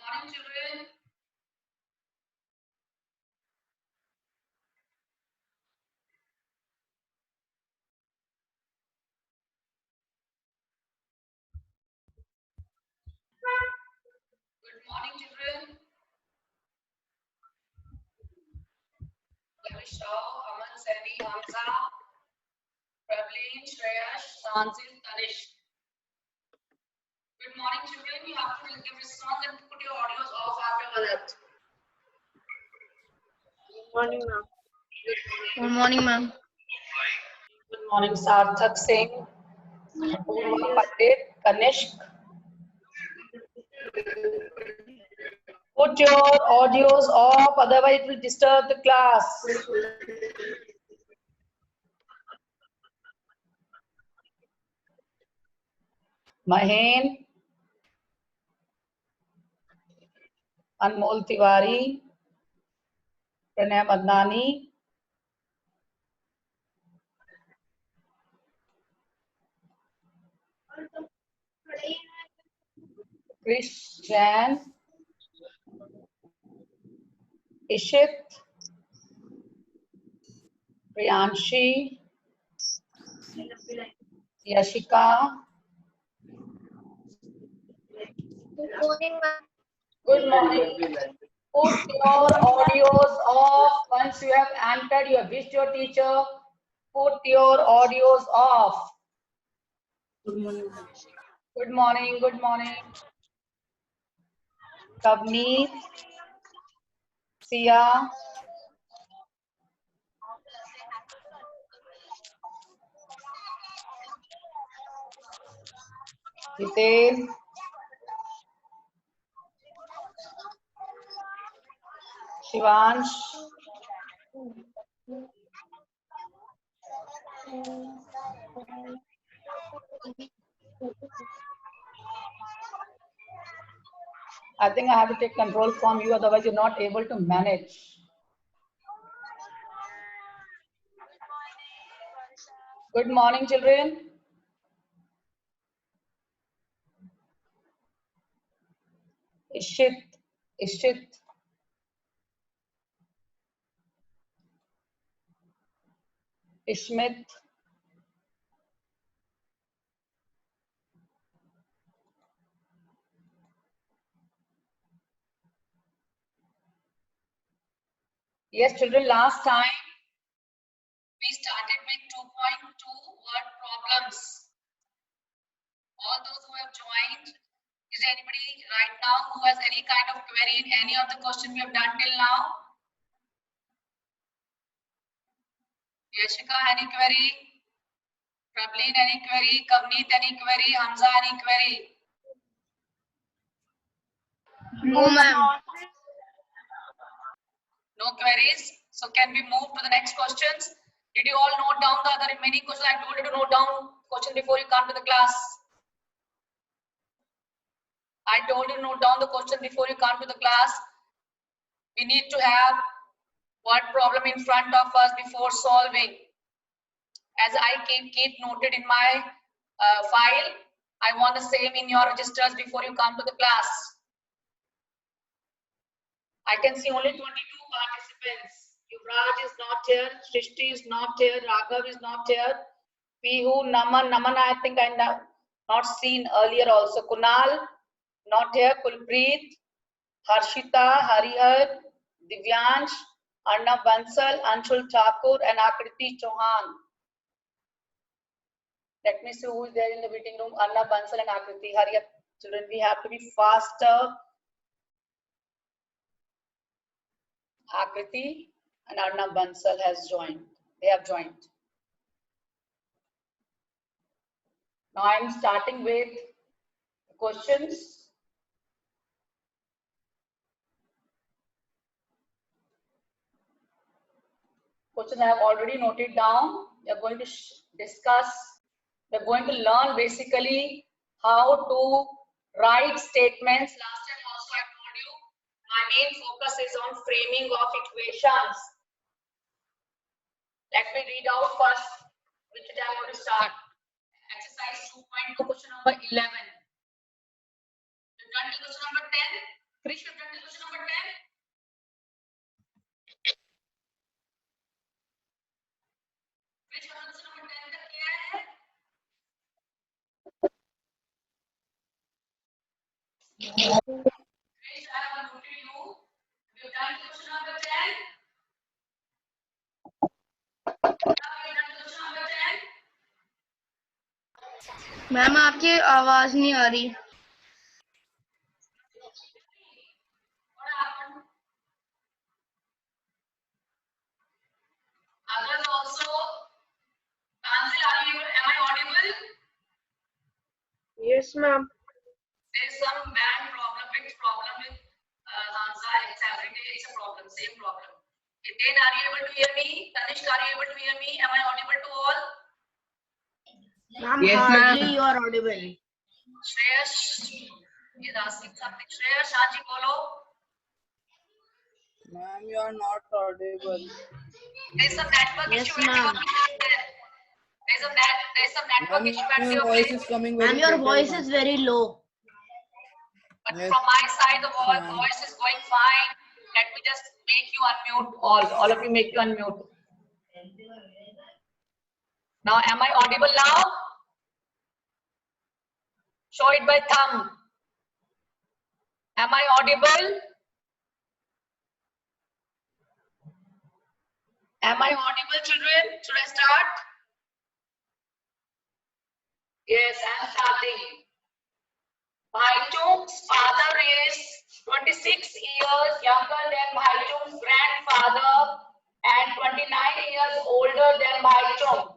morning, children. Good morning, children. Lavisha, Aman, Sani, Hamza, Pravleen, Shreyash, Sanzil, Tanish. Good morning, children. You have to give response and put your audios off after that. Good morning, ma'am. Good morning, ma'am. Good morning, Sarthak Singh, Purva Pandit, Kanishk. Put your audios off, otherwise it will disturb the class. Mahen, Anmol Tiwari, Pranay Madnani, Krish Jain, Ishit, Priyanshi, Yashika. Good morning, ma'am. Good morning. Put your audios off once you have entered. You have wished your teacher. Put your audios off. Good morning. Good morning. Good morning. Kavneet, Sia, Hiten, Shivansh, I think I have to take control from you, otherwise you're not able to manage. Good morning, children. Ishit, Ishit, Ishmit, yes, children, last time we started with 2.2 word problems. All those who have joined, is there anybody right now who has any kind of query in any of the questions we have done till now? Yashika, any query? Pravleen, any query? Kavneet, any query? Hamza, any query? No, ma'am. No queries. So can we move to the next questions? Did you all note down the other remaining questions? I told you to note down question before you come to the class. I told you to note down the question before you come to the class. We need to have word problem in front of us before solving. As I keep noted in my file, I want the same in your registers before you come to the class. I can see only 22 participants. Yuvraj is not here, Shrishti is not here, Raghav is not here, Pihu, Naman, I think I have not seen earlier also. Kunal, not here, Kulpreet, Harshita, Harihar, Divyansh, Arnav Bansal, Anshul Thakur, and Akriti Chauhan. Let me see who is there in the meeting room. Arnav Bansal and Akriti. Hurry up, children. We have to be faster. Akriti and Arnav Bansal has joined. They have joined. Now I am starting with questions. Questions I have already noted down. We are going to discuss. We are going to learn basically how to write statements. Last time also I told you my main focus is on framing of equations. Let me read out first which I am going to start. Exercise 2.2, question number 11. You turn to question number 10. Krish, you've done question number 10. Krish, question number 10 तक किया है? Krish, I have noted you. You've done question number 10. Have you done question number 10? Ma'am आपकी आवाज नहीं आ रही. What happened? Others also. Tanzil, am I audible? Yes, ma'am. There's some bad problem, big problem with Hansa. It's every day, it's a problem, same problem. Eden, are you able to hear me? Tanishq, are you able to hear me? Am I audible to all? Ma'am, Yes, hardly ma'am. you are audible. Shreyash is asking something. Shreyash, Haji, bolo. Ma'am, you are not audible. There's some network Yes, issue at ma'am. your end. There's some network Ma'am, issue at your your voice place. is coming very Ma'am, your better, voice ma'am. is very low. But Yes, from my side, the ma'am. voice is going fine. Let me just make you unmute all of you make you unmute. Now, am I audible now? Show it by thumb. Am I audible? Am I audible, children? Should I start? Yes, I am starting. Bhaichung's father is 26 years younger than Bhaichung's grandfather and 29 years older than Bhaichung.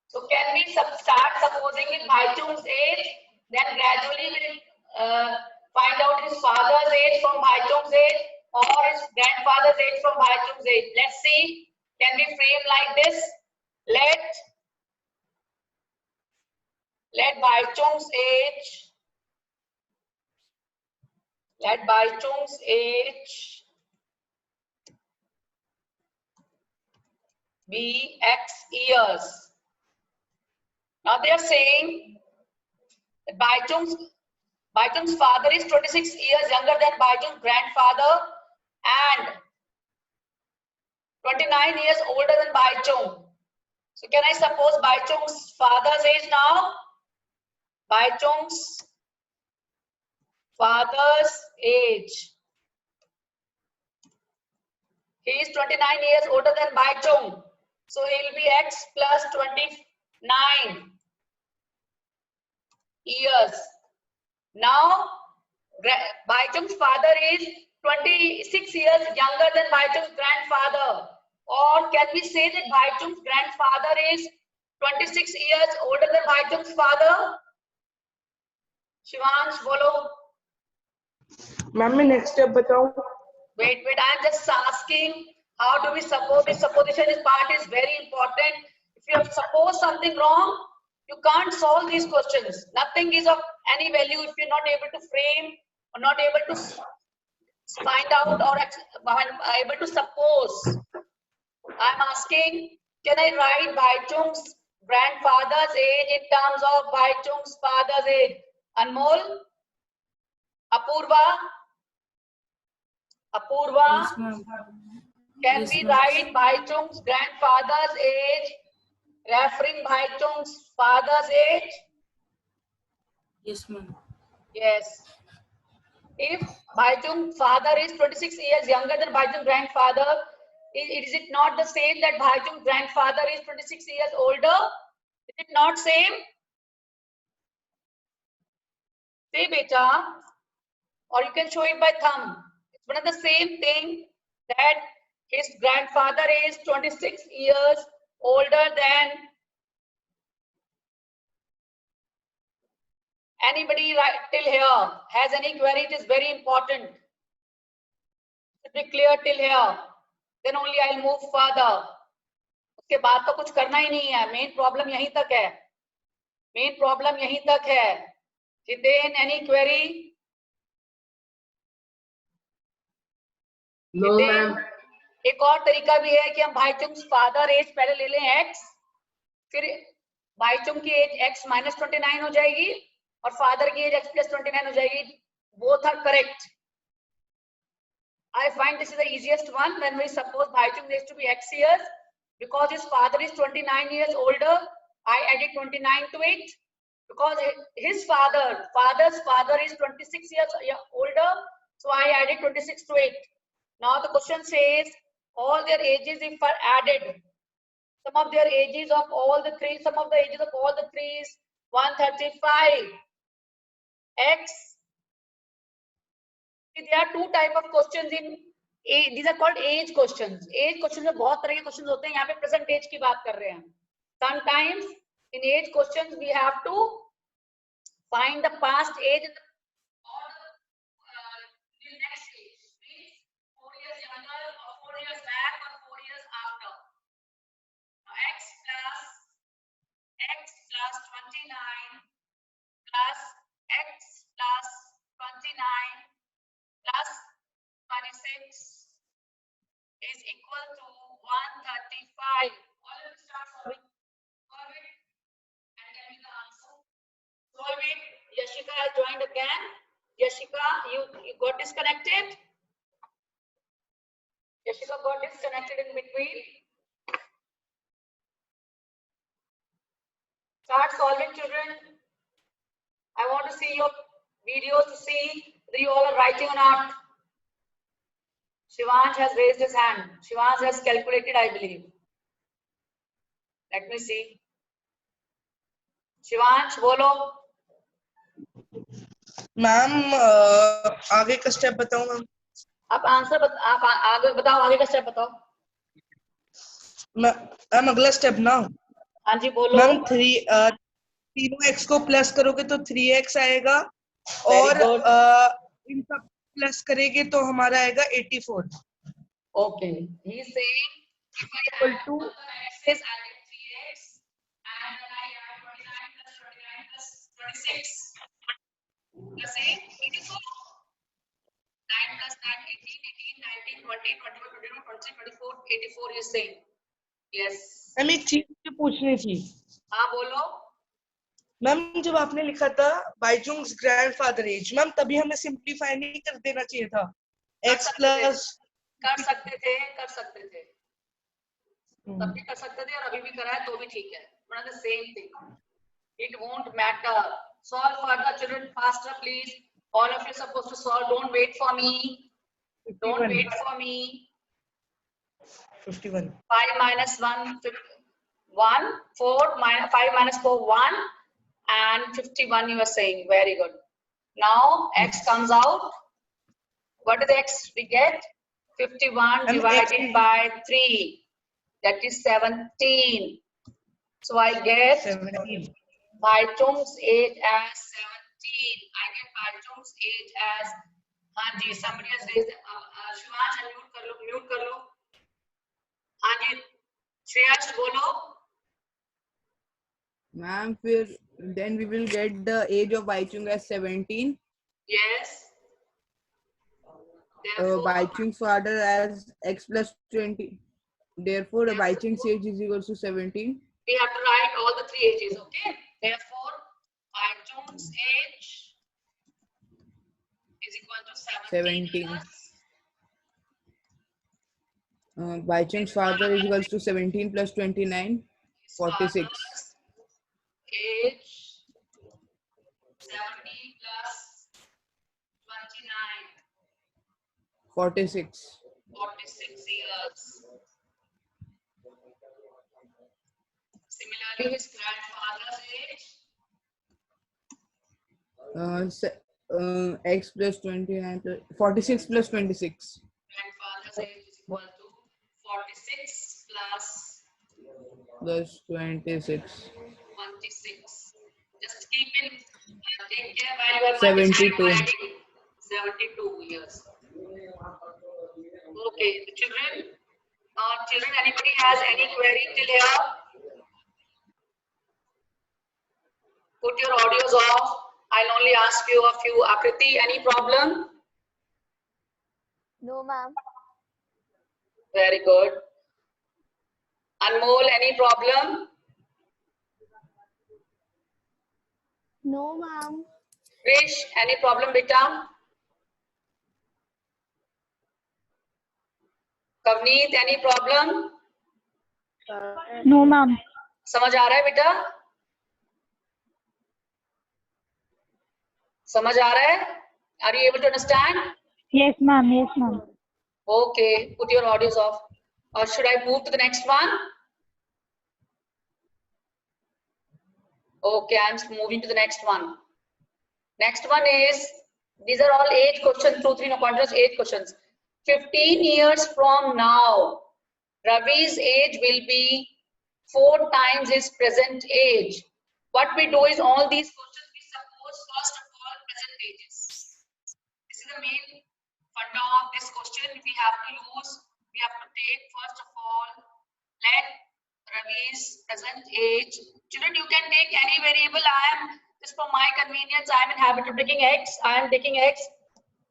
So can we start supposing with Bhaichung's age? Then gradually we'll find out his father's age from Bhaichung's age or his grandfather's age from Bhaichung's age. Let's see. Can we frame like this? Let Bhaichung's age be X years. Now they are saying that Bhaichung's father is 26 years younger than Bhaichung's grandfather and 29 years older than Bhaichung. So can I suppose Bhaichung's father's age now? Bhaichung's father's age. He is 29 years older than Bhaichung. So he will be X plus 29 years. Now, Bhaichung's father is 26 years younger than Bhaichung's grandfather. Or can we say that Bhaichung's grandfather is 26 years older than Bhaichung's father? Shivansh, follow. Ma'am, next step batao. Wait, I am just asking, how do we suppose this supposition? This part is very important. If you have supposed something wrong, you can't solve these questions. Nothing is of any value if you're not able to frame or not able to find out or able to suppose. I'm asking, can I write Bhaichung's grandfather's age in terms of Bhaichung's father's age? Anmol? Apurva? Yes, ma'am. Can Yes, we ma'am. write Bhaichung's grandfather's age referring Bhaichung's father's age? Yes, ma'am. Yes. If Bhaichung's father is 26 years younger than Bhaichung's grandfather, is it not the same that Bhaichung's grandfather is 26 years older? Is it not same? Say beta, or you can show it by thumb. It's one of the same thing that his grandfather is 26 years older than anybody right till here. Has any query? It is very important. To be clear till here. Then only I'll move further. उसके बाद तो कुछ करना ही नहीं है. Main problem यहीं तक है. Main problem यहीं तक है. Jiten, any query? No, ma'am. एक और तरीका भी है कि हम भाईचुंग फादर एज पहले ले लें x, फिर भाईचुंग की एज x -29 हो जाएगी और फादर की एज x + 29 हो जाएगी. Both are correct. I find this is the easiest one. When we suppose Bhaichung needs to be X years, because his father is 29 years older, I added 29 to it. Because his father's father is 26 years older, so I added 26 to it. Now the question says all their ages if are added. Some of their ages of all the three, some of the ages of all the three is 135. X. There are two type of questions in these are called age questions. Age questions में बहुत तरह के questions होते हैं. यहाँ पे present age की बात कर रहे हैं. Sometimes in age questions we have to find the past age and the next age. Means 4 years younger or 4 years back or 4 years after. Now x plus 29 plus x plus 29 plus 26 is equal to 135. All of you start solving. Solve it and tell me the answer. Solve it. Yashika has joined again. Yashika, you got disconnected. Yashika got disconnected in between. Start solving, children. I want to see your videos to see whether you all are writing or not. Shivansh has raised his hand. Shivansh has calculated, I believe. Let me see. Shivansh, bolo. Ma'am आगे का step बताऊं ma'am? आप answer आप आगे बताओ, आगे का step बताओ. मैम अगला स्टेप ना हाँ जी बोलो. मैम तीनों x को प्लस करोगे तो 3x आएगा Very और good. इन सब प्लस करेंगे तो हमारा आएगा 84. Okay. He is saying if I Equal add to all the x's, I get 3x, and then I add 29 plus 29 plus 26 plus 8, 84. 9 plus 9, 18, 19, 20, 21, 22, 23, 24, 84 you saying. Yes. Ma'am एक चीज मुझे पूछनी थी. हाँ बोलो. मैम जब आपने लिखा था बाइचुंग्स ग्रैंडफादर एज, मैम तभी हमें सिंपलीफाई नहीं कर देना चाहिए था? x प्लस कर सकते थे तब भी कर सकते थे और अभी भी करा है तो भी ठीक है. One the same thing. It won't matter. Solve further, children, faster please. All of you are supposed to solve. Don't wait for me. 51. 5 minus 1, 1, 4 minus 5 minus 4, 1 and 51 you are saying. Very good. Now x comes out. What is x we get? 51 And divided x by 3. That is 17. So I get 17. Baichung's age as 17. I get Baichung's age as. हाँ जी, somebody has raised. Shivansh mute कर लो. हाँ जी, श्रेयस बोलो. Ma'am, then we will get the age of Baichung as 17. Yes. Therefore, Baichung's father as x plus 20. Therefore, the Baichung's age is equal to 17. we have to write all the three ages, okay? Therefore, Baichung's age is equal to 17. 17. Baichung's father is equal to 17 plus 29, 46. Age 70 plus 29, 46. 46 years. Similarly, his grandfather's age. X plus 29 plus 46 plus 26. Grandfather's age is equal to 46 plus 26. 26. Just keep in take care while you are 72. 72 years. Okay, children. Children, anybody has any query till here? Put your audios off. I'll only ask you a few. Akriti, any problem? No, ma'am. Very good. Anmol, any problem? No, ma'am. Krish, any problem, beta? Kavneet, any problem? No, ma'am. समझ आ रहा है बेटा? समझ आ रहा है? Are you able to understand? Yes, ma'am. Yes, ma'am. Okay, put your audios off. Or should I move to the next one? Okay, I'm moving to the next one. Next one is, these are all age questions, 2, 3, no continuous age questions. 15 years from now, Ravi's age will be 4 times his present age. What we do is all these questions we suppose first of all present ages. This is the main funda of this question. We have to take first of all, let Ravi's present age. Children, you can take any variable. Just for my convenience, I am in habit of taking X. I am taking X.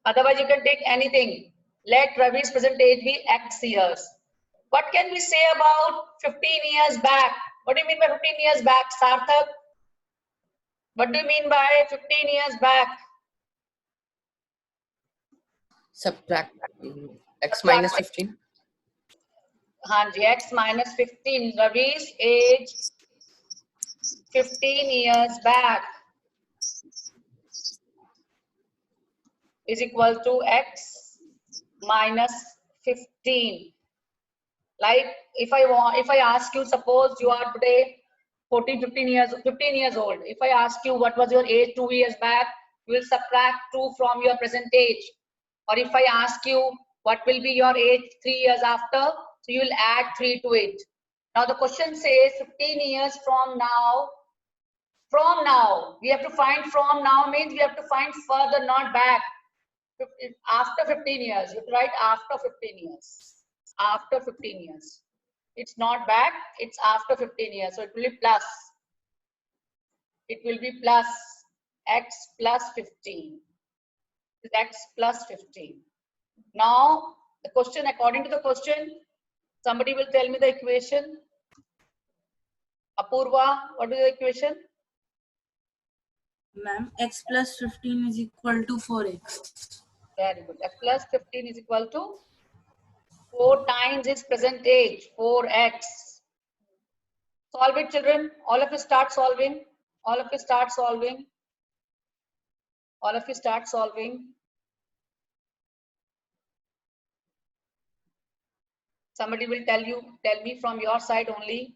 Otherwise, you can take anything. Let Ravi's present age be X years. What can we say about 15 years back? What do you mean by 15 years back, Sarthak? What do you mean by 15 years back? Subtract x minus 15. Hanji, X minus 15. Ravi's age 15 years back is equal to X minus 15. Like if I ask you, suppose you are today 15 years old. If I ask you what was your age 2 years back, you will subtract 2 from your present age. Or if I ask you what will be your age 3 years after, so you will add 3 to it. Now the question says 15 years from now. From now, we have to find from now means we have to find further, not back. After 15 years, you write after 15 years. After 15 years. It's not back, it's after 15 years. So it will be plus. It will be plus X plus 15. X plus 15. Now, the question, according to the question, somebody will tell me the equation. Apurva, what is the equation? Ma'am, x plus 15 is equal to 4x. Very good. X plus 15 is equal to 4 times its present age, 4x. Solve it, children. All of you start solving. All of you start solving. All of you start solving. Somebody will tell me from your side only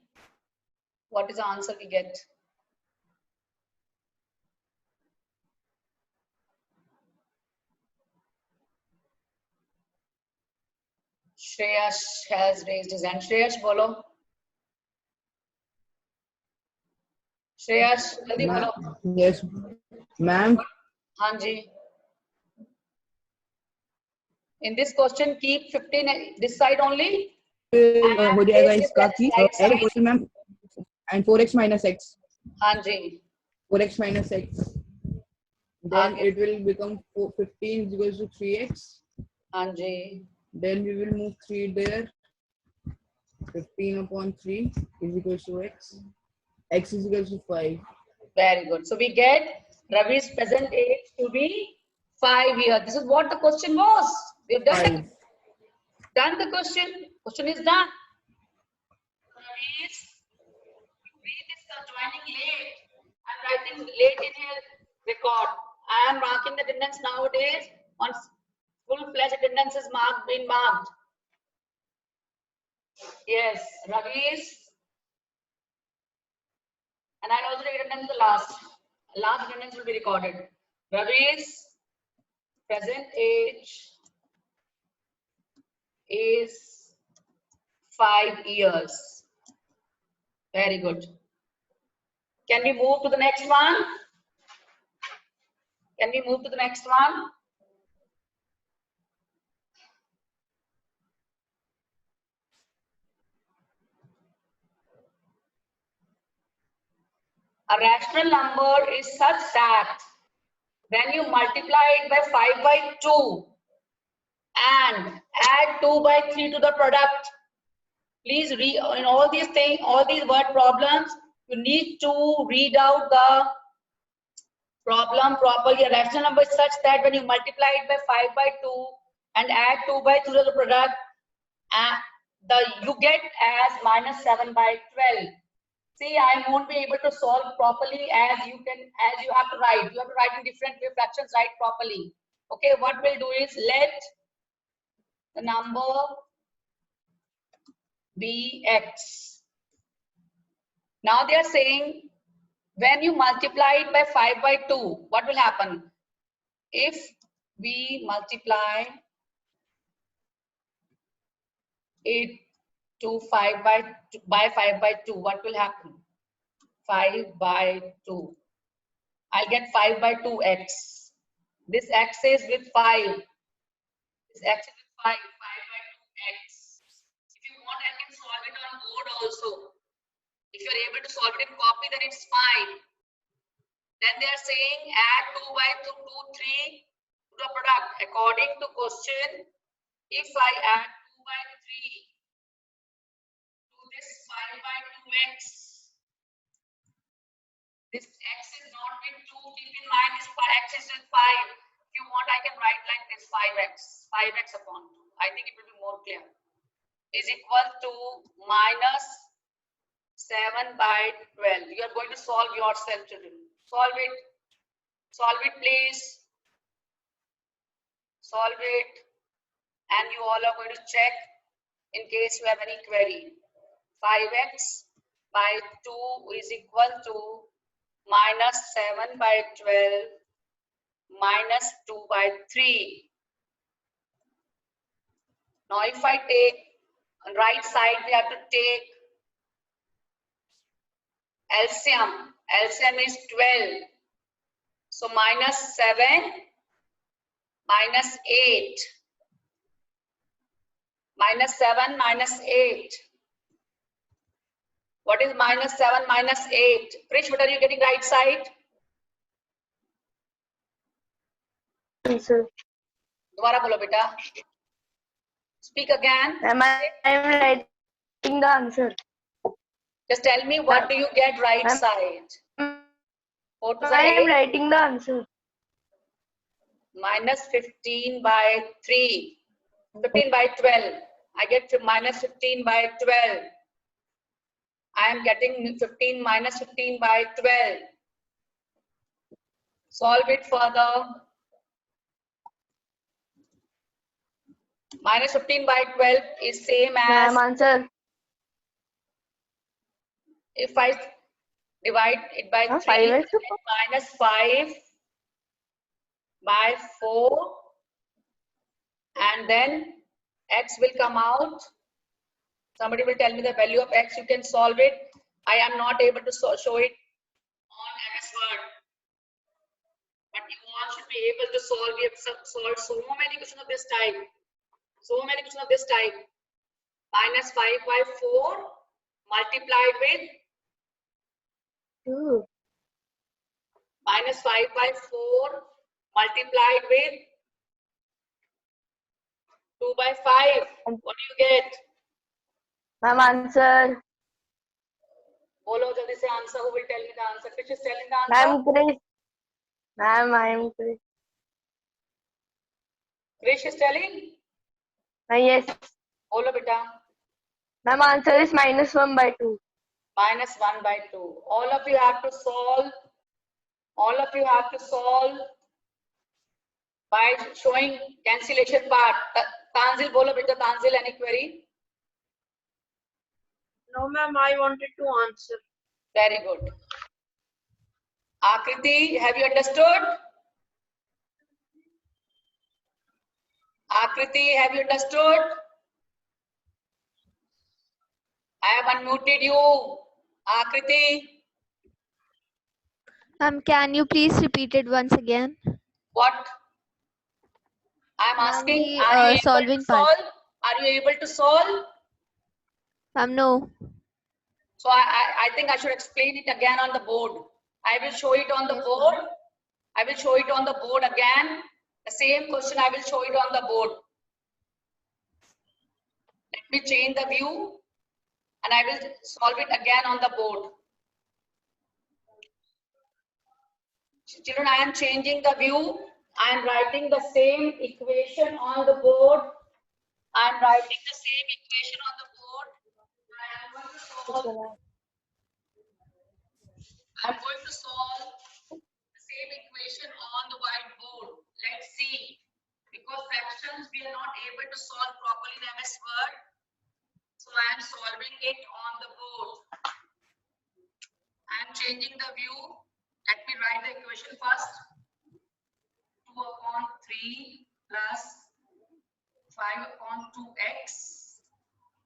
what is the answer we get. Shreyash has raised his hand. Shreyash, bolo. Shreyash, jaldi bolo. Yes, ma'am. Hanji. In this question, keep 15 this side only. हो जाएगा इसका कि x ma'am and 4x minus x. Hanji. 4x minus x. Then it will become 15 is equal to 3x. Hanji. Then we will move 3 there. 15 upon 3 is equal to x. X is equal to 5. Very good. So we get Ravi's present age to be 5 years. This is what the question was. We have done the question. Question is done. Ravi is joining late. I'm writing late in his record. I am marking the attendance nowadays. Once full-fledged attendance is been marked. Yes, Ravi's. And I'll also take attendance the last attendance will be recorded. Ravi's present age is 5 years. Very good. Can we move to the next one? Can we move to the next one? A rational number is such that when you multiply it by 5 by 2 and add 2 by 3 to the product, please read in all these things, all these word problems, you need to read out the problem properly. A rational number is such that when you multiply it by 5 by 2 and add 2 by 3 to the product you get as minus 7 by 12. See, I won't be able to solve properly as you have to write. You have to write in different way fractions, write properly. Okay, what we'll do is let the number be x. Now they are saying when you multiply it by 5 by 2, what will happen? If we multiply it to 5 by 5 by 2, what will happen? 5 by 2. I'll get 5 by 2x. This x is with 5. This x is with 5. 5 by 2x. If you want, I can solve it on board also. If you're able to solve it in copy, then it's fine. Then they are saying add 2 by 2, 3 to the product. According to question, if I add 2 by 3 to this 5 by 2x, this x is not with 2. Keep in mind this x is with 5. If you want, I can write like this 5x upon 2. I think it will be more clear. Is equal to minus 7 by 12. You are going to solve yourself, children. Solve it. Solve it, please. Solve it. And you all are going to check in case you have any query. 5x by 2 is equal to minus 7 by 12 minus 2 by 3. Now if I take on right side, we have to take LCM. LCM is 12. So minus 7 minus 8. Minus 7 minus 8. What is minus 7 minus 8? Krish, what are you getting right side? Answer. Dwara bolo beta. Speak again. Ma'am, I am writing the answer. Just tell me what do you get right Ma'am, side? 4 to the I am 8. writing the answer. Minus 15 by 3. 15 by 12. I get minus 15 by 12. I am getting 15 minus 15 by 12. Solve it further. Minus 15 by 12 is same as, Ma'am, answer. if I divide it by 3, 5x. minus 5 by 4, and then x will come out. Somebody will tell me the value of x. You can solve it. I am not able to show it on MS Word, but you all should be able to solve. We have solved so many questions of this type. Minus 5 by 4 multiplied with minus 5 by 4 multiplied with 2 by 5. What do you get? Ma'am, answer. Bolo jaldi se answer. Who will tell me the answer? Which is telling the answer? Ma'am, Krish. Ma'am, I am Krish. Krish is telling? Yes. Bolo beta. Ma'am, answer is minus 1 by 2. Minus 1 by 2. All of you have to solve. All of you have to solve by showing cancellation part. Tanzil, bolo beta. Tanzil, any query? No, ma'am, I wanted to answer. Very good. Akriti, have you understood? Akriti, have you understood? I have unmuted you. Akriti, Can you please repeat it once again? what? I'm Ma'am, asking, the, are you able to solving part. solve? Are you able to solve? No. So I think I should explain it again on the board. I will show it on the board. I will show it on the board again. The same question I will show it on the board. Let me change the view and I will solve it again on the board. Children, I am changing the view. I am writing the same equation on the board I'm writing the same equation on the board. I'm going to solve the same equation on the whiteboard. Let's see. Because fractions we are not able to solve properly in MS Word. So I am solving it on the board. I am changing the view. Let me write the equation first. 2 upon 3 plus 5 upon 2x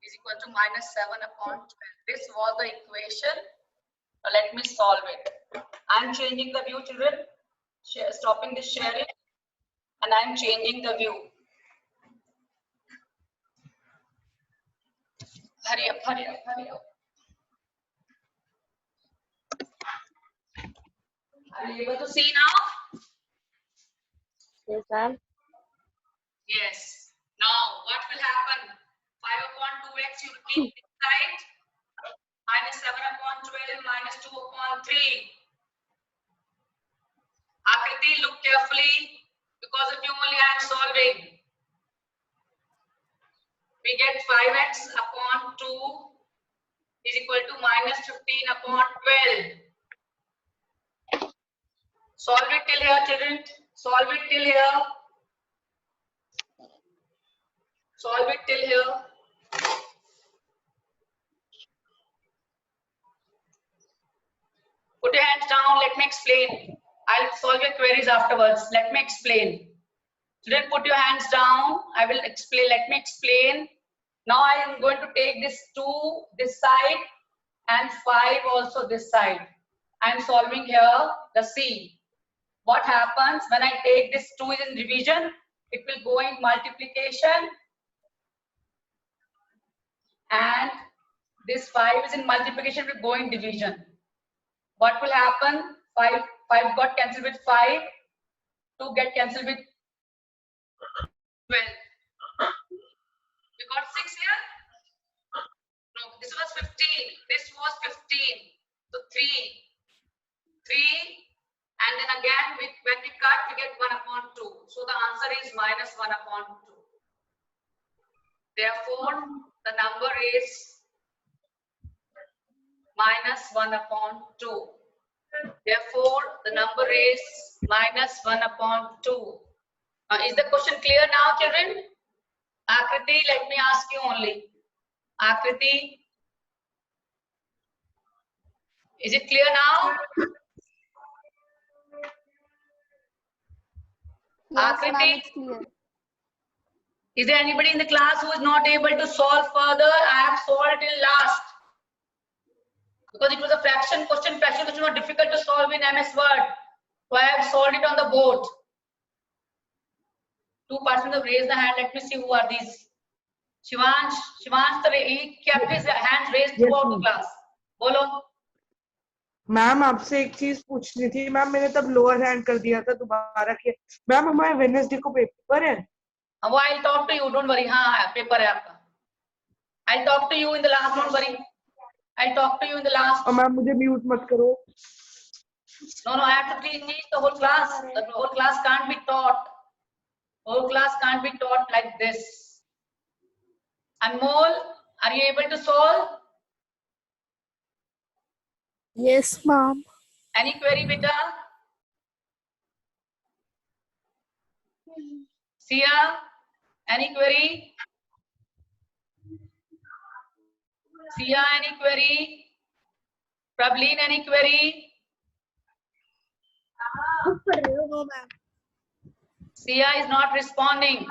is equal to minus 7 upon 12. This was the equation. Now let me solve it. I am changing the view, children. Stopping the sharing. And I am changing the view. Hurry up, hurry up, hurry up. Are you able to see now? Yes, ma'am. Yes. Now, what will happen? 5 upon 2x, you will keep this side. Minus 7 upon 12, minus 2 upon 3. Akriti, look carefully. Because of you only I am solving. We get 5x upon 2 is equal to minus 15 upon 12. Solve it till here, children. Solve it till here. Solve it till here. Put your hands down. Let me explain. I'll solve your queries afterwards. Let me explain. Children, put your hands down. I will explain. Let me explain. Now I am going to take this 2 this side and 5 also this side. I am solving here the C. What happens when I take this 2 is in division? It will go in multiplication. And this 5 is in multiplication, will go in division. What will happen? 5 got cancelled with 5. 2 get cancelled with 12. We got 6 here? No, this was 15. This was 15. So 3. And then again, when we cut, we get 1 upon 2. So the answer is minus 1 upon 2. Therefore, the number is minus 1 upon 2. Therefore, the number is minus 1 upon 2. Is the question clear now, children? Akriti, let me ask you only. Akriti, is it clear now? Yes, ma'am, Akriti, it's clear. is there anybody in the class who is not able to solve further? I have solved till last. Because it was a fraction question. Fraction question was difficult to solve in MS Word. So I have solved it on the board. 2 persons have raised the hand. Let me see who are these. Shivansh, he kept his hands raised throughout the class. Bolo. Ma'am आपसे एक चीज पूछनी थी ma'am मैंने तब lower hand कर दिया था दोबारा किया मैम हमारे वेडनेसडे को पेपर है वो I'll talk to you, don't worry. हाँ पेपर है आपका. I'll talk to you in the last, don't worry. I'll talk to you in the last. और मैम मुझे म्यूट मत करो. No, I have to teach the whole class. The whole class can't be taught. Whole class can't be taught like this. Anmol, are you able to solve? Yes, ma'am. Any query, beta? Sia, any query? Sia, any query? Prableen, any query? No, ma'am. Sia is not responding.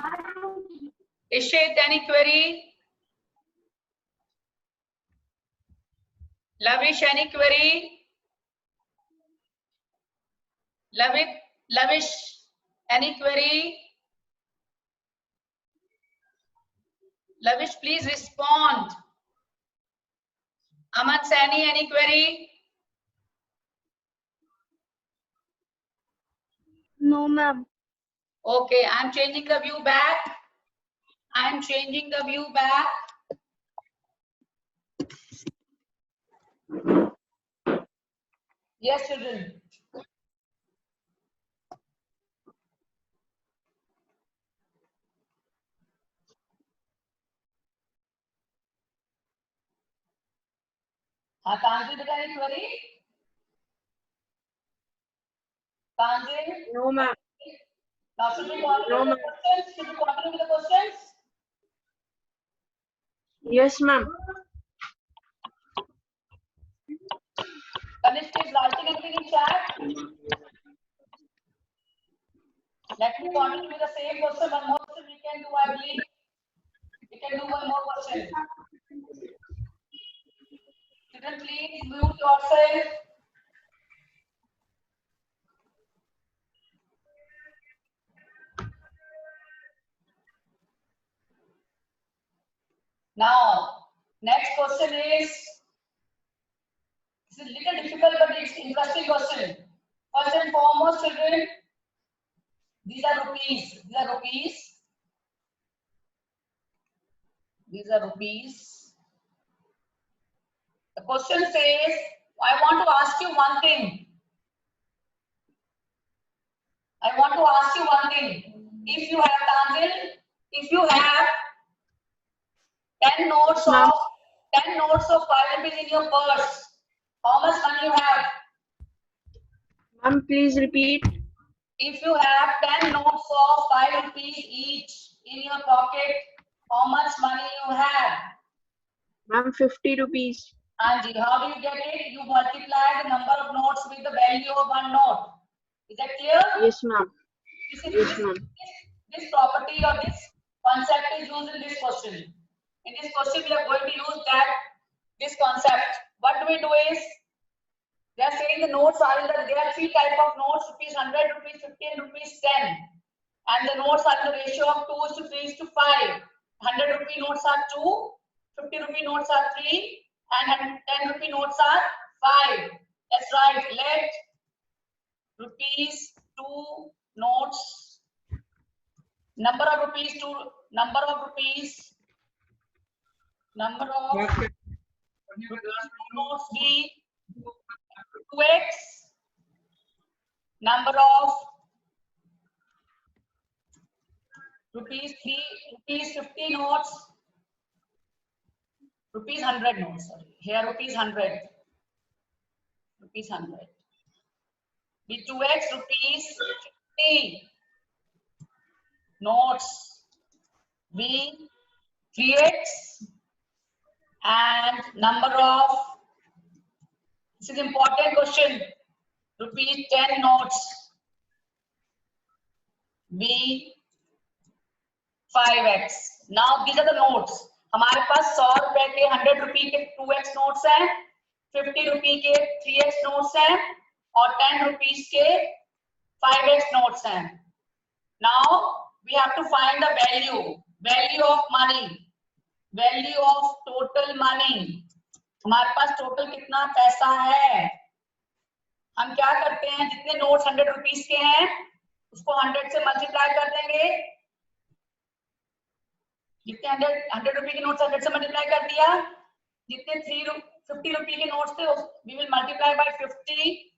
Ishit, any query? Lavish, any query? Lavish, any query? Lavish, please respond. Aman Sani, any query? No, ma'am. Okay, I'm changing the view back. I'm changing the view back. Yes, children. Tanzil, did any query? Tanzil? No, ma'am. Now should we continue No, with the ma'am. questions? Should we continue with the questions? Yes, ma'am. Kanishk is writing anything in chat? Let me continue with the same question. One more question we can do, I believe. We can do one more question. Children, please mute yourself. Now, next question is, this is a little difficult, but it's interesting question. First and foremost, children, these are rupees. These are rupees. These are rupees. The question says, I want to ask you one thing. I want to ask you one thing. If you have, Tanzil, if you have 10 notes Ma'am. of 5 rupees in your purse, how much money you have? Ma'am, please repeat. If you have 10 notes of 5 rupees each in your pocket, how much money you have? Ma'am, 50 rupees. Anji, how do you get it? You multiply the number of notes with the value of one note. Is that clear? Yes, ma'am. This property or this concept is used in this question. In this question, we are going to use this concept. What do we do is, they are saying the notes are in there are 3 types of notes, rupees 100, rupees 50, and rupees 10. And the notes are in the ratio of 2:3:5. 100 rupee notes are 2, 50 rupee notes are 3, and 10 rupee notes are 5. That's right. Let rupees 2 notes, number of rupees 2 notes be 2x number of rupees 50 notes, rupees 100 notes, sorry. Here rupees 100 be 2x rupees 50 notes be 3x, and number of, this is important question, rupees 10 notes be 5x. Now these are the notes. हमारे पास 100 रुपए के 100 रुपए के 2x notes हैं, 50 रुपए के 3x notes हैं, और 10 रुपीस के 5x नोट्स हैं. Now we have to find the value of money, value of total money. हमारे पास टोटल कितना पैसा है. हम क्या करते हैं, जितने नोट्स 100 रुपीस के हैं उसको 100 से मल्टीप्लाई कर देंगे. जितने 100 रुपए के नोट्स 100 से मल्टीप्लाई कर दिया, जितने 50 रुपए के नोट्स थे we will multiply by 50,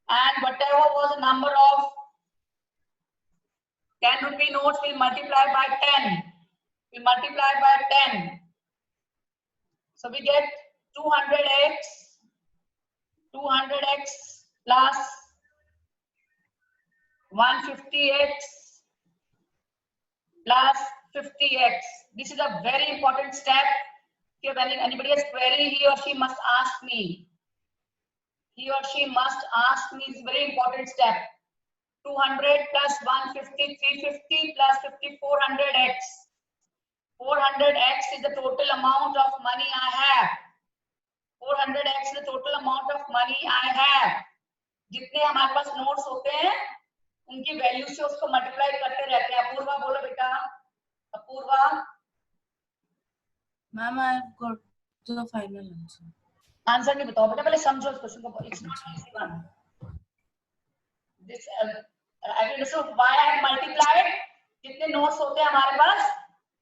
and whatever was the number of 10 rupee notes will multiply by 10. We multiply by 10. So we get 200x plus 150x plus 50x. This is a very important step. If anybody has query, he or she must ask me. This is a very important step. 200 plus 150, 350 plus 50, 400x. 400x is the total amount of money I have. 400x is the total amount of money I have. जितने हमारे पास notes होते हैं उनकी value से उसको multiply करते रहते हैं. अपूर्वा बोलो बेटा. Apoorva. Ma'am, I have got the final answer. Answer नहीं बताओ बेटा, पहले समझो इस क्वेश्चन को. It's not easy one. This I will show why I have multiplied. जितने नोट्स होते हैं हमारे पास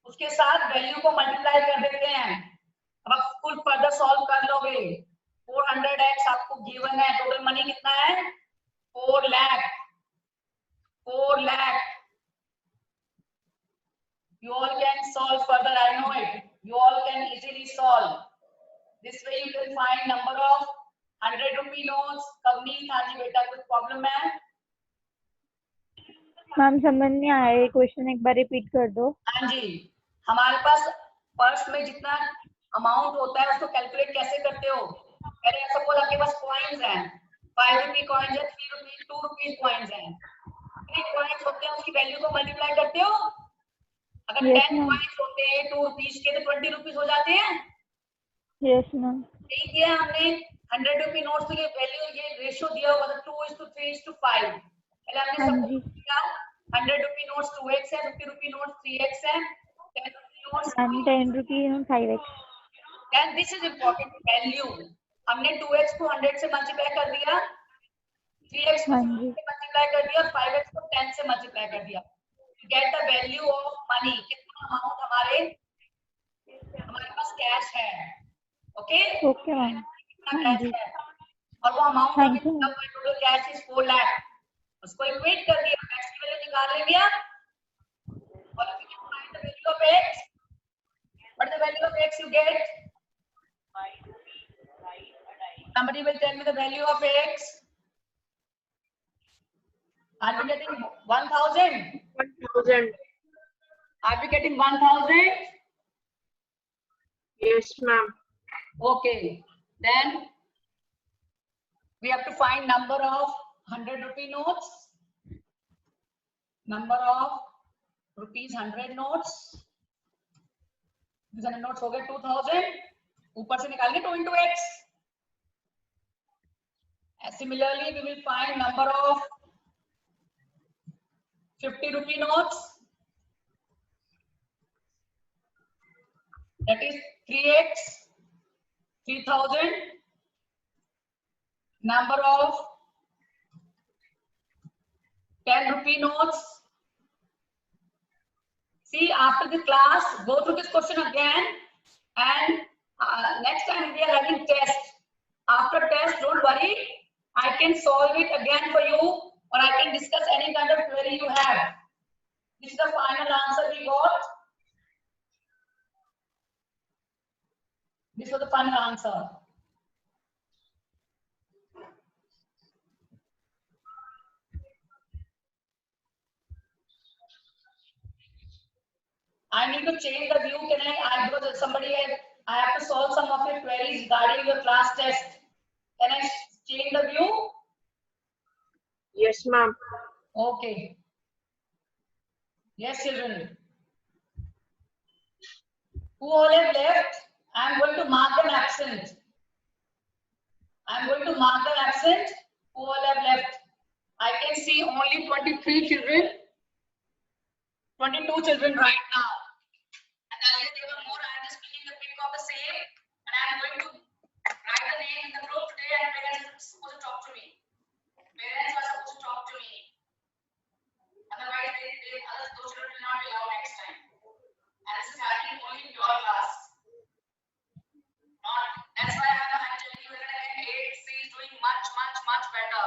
उसके साथ वैल्यू को मल्टीप्लाई कर देते हैं. अब आप फुल फर्दर सॉल्व कर लोगे. 400x आपको गिवन है. टोटल मनी कितना है? 4 lakh. You all can solve further. I know it. You all can easily solve. This way you can find number of 100 rupee notes. Kavneet, हाँ जी बेटा कुछ प्रॉब्लम है? मैम समझ नहीं आया, ये क्वेश्चन एक बार रिपीट कर दो. हाँ जी, हमारे पास पर्स में जितना अमाउंट होता है उसको कैलकुलेट कैसे करते हो? पहले सपोज आपके पास कॉइन्स हैं, 5 रुपी कॉइन्स है, 3 रुपी, 2 रुपी कॉइन्स हैं. कितने कॉइन्स होते हैं उसकी वैल्यू को मल्टीप्लाई करते हो? अगर Yes, 10 ma'am. कॉइन्स होते हैं 2 रुपीस के तो 20 रुपीस हो जाते हैं. Yes ma'am. यही किया हमने 100 रुपी नोट्स के वैल्यू ये रेशियो दिया हुआ था 2:3:5. पहले हमने हाँ सब जी. किया 100 रुपी नोट्स 2x है, 50 रुपी नोट्स 3x है, 10 rupee notes. Ma'am 10 rupee 5x. Then this is important value. हमने 2x को 100 से मल्टीप्लाई कर दिया, 3x को हाँ 50 जी. से मल्टीप्लाई कर दिया और 5x को 10 से मल्टीप्लाई कर दिया. Get the value of money. कितना अमाउंट हमारे पास कैश है. Okay okay ma'am. कितना हाँ कैश जी. है और वो अमाउंट हाँ है जी. कितना, टोटल कैश इज 4 लाख. उसको इक्वेट कर दिया, x की वैल्यू निकाल लेंगे आप. और if you can find the value of x, what the value of x you get? Somebody will tell me the value of x. Are we getting 1000? 1000. Are we getting 1000? Yes, ma'am. Okay. Then we have to find number of 100 rupee notes. Number of rupees 100 notes. 100 notes हो गए 2000. ऊपर से निकालेंगे 2 into x. Similarly, we will find number of 50 rupee notes. That is 3x, 3000. Number of 10 rupee notes. See, after the class, go through this question again, and next time we are having test. After test, don't worry, I can solve it again for you, or I can discuss any kind of query you have. This is the final answer we got. This was the final answer. I need to change the view. Can I because somebody I have to solve some of your queries regarding your class test. Can I change the view? Yes, ma'am. Okay. Yes, children. Who all have left? I am going to mark them absent. I am going to mark them absent. Who all have left? I can see only 23 children. 22 children right now. And earlier there were more. I am just picking a pic of the same. And I am going to write the name in the group today, and parents are supposed to talk to me. Parents are supposed to talk to me. Otherwise, those children will not be allowed next time. And this is happening only in your class. That's why I'm telling you that 8C is doing much better.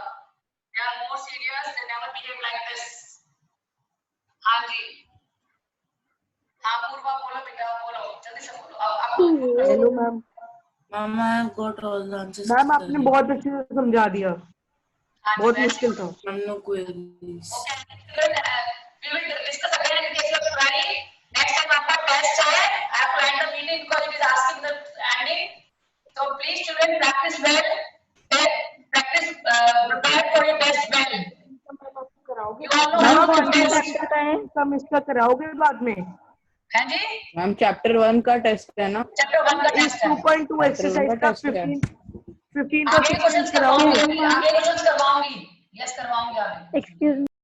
They are more serious. They never behave like this. हाँ जी. हाँ पूर्वा बोलो बेटा, बोलो जल्दी से बोलो. अब hello ma'am. Ma'am, I have got all the answers. Ma'am आपने बहुत अच्छे से समझा दिया. बहुत मुश्किल था. Ma'am, no queries. Okay, we will discuss again in case of query. Next time आपका test है. I have to end the meeting because it is asking the ending. So please children practice well. Prepare for your test well. You all know ma'am how to कौन सा test. Test होता है? हम इसका कराओगे बाद में? हाँ जी. मैम चैप्टर 1 का टेस्ट है ना? Chapter 1 का इस test है. 2.2 एक्सरसाइज का टेस्ट है. 15 का आगे क्वेश्चंस कराओगे? करवाऊंगी. आगे क्वेश्चंस करवाऊंगी. यस करवाऊंगी आगे. एक्सक्यूज